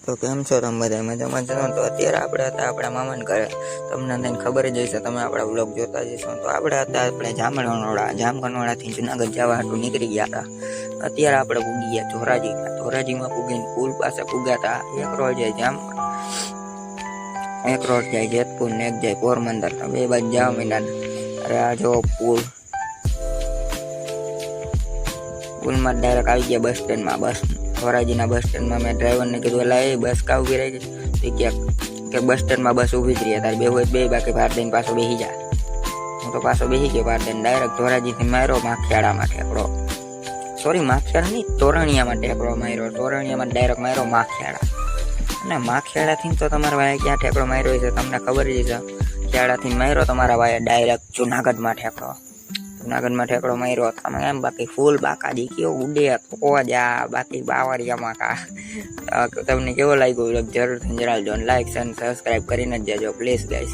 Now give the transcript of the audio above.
તો કેમ છો તમે બધા મજામાં છો? તો અત્યારે આપણે હતા આપણા મામાને ઘરે. તમને તેને ખબર જ હશે, તમે આપણા બ્લોગ જોતા જ હશો. તો આપણે હતા આપણે જામકંડોળાથી જુનાગઢ જવા હાટું નીકળી ગયા હતા. અત્યારે આપણે પૂગી ગયા ધોરાજીમાં પૂગીને પુલ પાસે પૂગ્યા હતા. એક રોડ જાય જેતપુર ને એક જાય પોરબંદર. બે બાજુ જવા માંડ્યા. અરે આ જો પુલમાં ડાયરેક્ટ આવી ગયા બસ સ્ટેન્ડમાં. ધોરાજીના બસ સ્ટેન્ડમાં મેં ડ્રાઈવરને કીધું એટલે એ બસ કા ઊભી રહી ગઈ કે બસ સ્ટેન્ડમાં બસ ઊભી જ રહી. તારે બે હોય બે, બાકી બહાર દઈને પાછો બેસી જાય. હું તો પાછો બેસી ગયો બહાર દઈને. ડાયરેક્ટ ધોરાજીથી માર્યો માખિયાળામાં ઠેકડો. સોરી, માખિયાળા નહીં, તોરણિયામાં ઠેકડો માર્યો. તોરણિયામાં ડાયરેક્ટ માર્યો માખિયાળા. અને માખિયાળાથી તો તમારા ભાઈ ક્યાં ઠેકડો માર્યો છે તમને ખબર જ છે. માખિયાળાથી માર્યો તમારા ભાઈ ડાયરેક્ટ જુનાગઢમાં ઠેકડો. જુનાગઢમાં ઠેકડો માર્યો તમે એમ. બાકી ફૂલ બાકા દીકીઓ ઉડે તો જા. બાકી બાવરિયામાં કા. તમને કેવો લાગ્યો જરૂરથી જણાવજો. લાઈક અને સબસ્ક્રાઈબ કરીને જ જજો પ્લીઝ ગાઈસ.